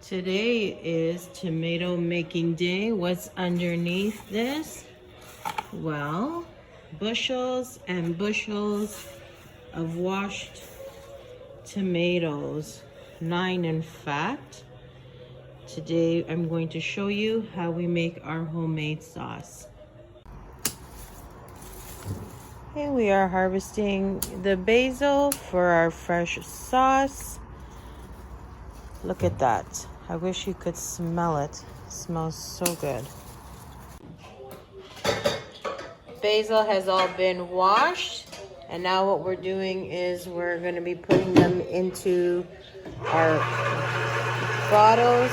Today is tomato making day. What's underneath this? Well, bushels and bushels of washed tomatoes, 9 in fact. Today I'm going to show you how we make our homemade sauce. Okay, we are harvesting the basil for our fresh sauce. Look at that. I wish you could smell it. It smells so good. Basil has all been washed, and now what we're doing is we're going to be putting them into our bottles.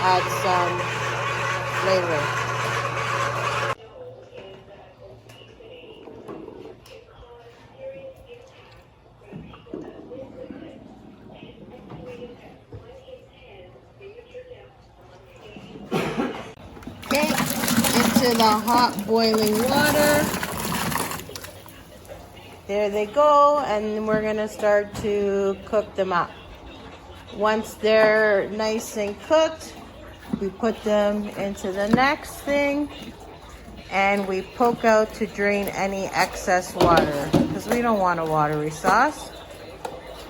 Add some flavor. Okay, into the hot boiling water. There they go, and we're gonna start to cook them up. Once they're nice and cooked, we put them into the next thing, and we poke out to drain any excess water because we don't want a watery sauce.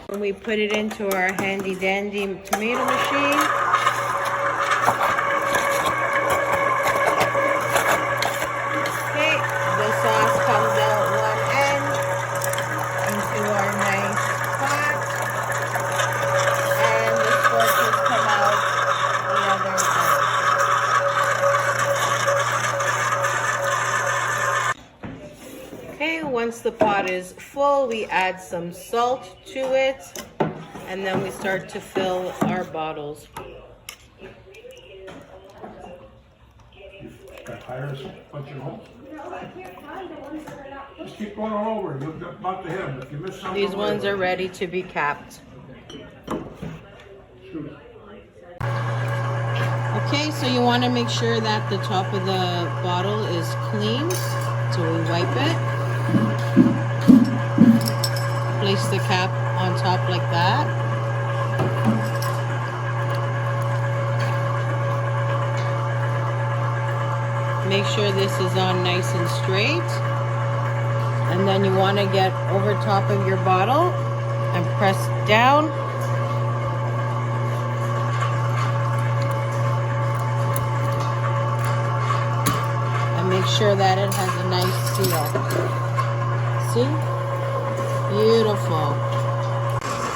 And we put it into our handy dandy tomato machine. Sauce comes out one end into our nice pot, and the squirters come out the other end. Okay, once the pot is full, we add some salt to it, and then we start to fill our bottles. Got tires punching holes? No, I can't find the ones that are not pushed. Just keep going all over. You'll get about to hit them. If you miss some, these ones are ready to be capped. Okay, so you want to make sure that the top of the bottle is clean. So we wipe it. Place the cap on top like that. Make sure this is on nice and straight. And then you want to get over top of your bottle and press down. And make sure that it has a nice seal. See? Beautiful.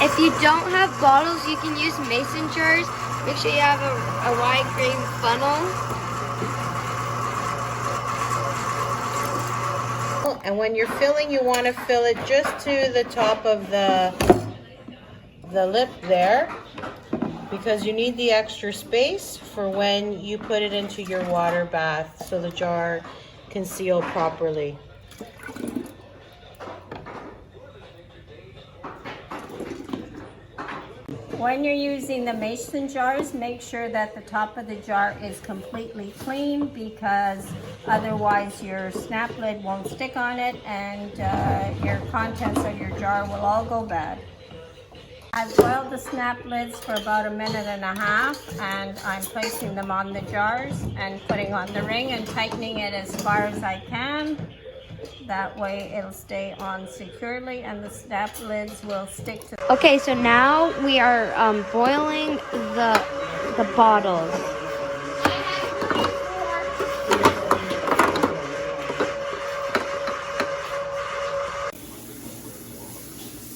If you don't have bottles, you can use mason jars. Make sure you have a wide grain funnel. And when you're filling, you want to fill it just to the top of the lip there, because you need the extra space for when you put it into your water bath so the jar can seal properly. When you're using the mason jars, make sure that the top of the jar is completely clean, because otherwise your snap lid won't stick on it and your contents of your jar will all go bad. I've boiled the snap lids for about 1.5 minutes, and I'm placing them on the jars and putting on the ring and tightening it as far as I can. That way it'll stay on securely and the snap lids will stick to. Okay, so now we are boiling the bottles.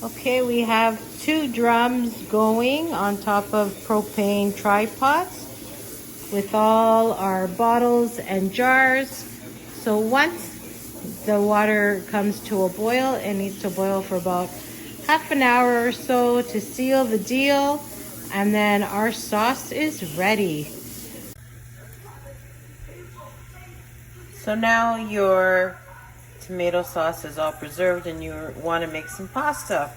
Okay, we have 2 drums going on top of propane tripods with all our bottles and jars. So once the water comes to a boil, it needs to boil for about half an hour or so to seal the deal, and then our sauce is ready. So now your tomato sauce is all preserved and you want to make some pasta.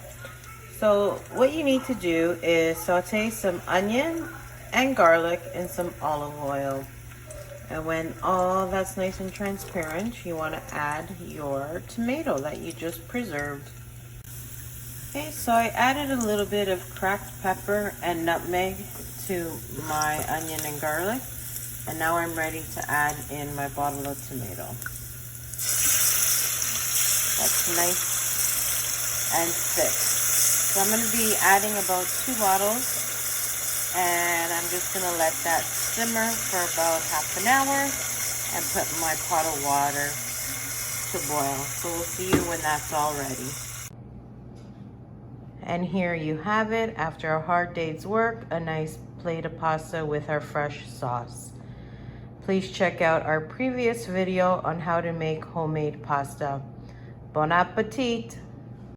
So what you need to do is saute some onion and garlic in some olive oil. And when all that's nice and transparent, you want to add your tomato that you just preserved. Okay, so I added a little bit of cracked pepper and nutmeg to my onion and garlic. And now I'm ready to add in my bottle of tomato. That's nice and thick. So I'm going to be adding about 2 bottles, and I'm just going to let that simmer for about half an hour and put my pot of water to boil. So we'll see you when that's all ready. And here you have it, after a hard day's work, a nice plate of pasta with our fresh sauce. Please check out our previous video on how to make homemade pasta. Bon appetit!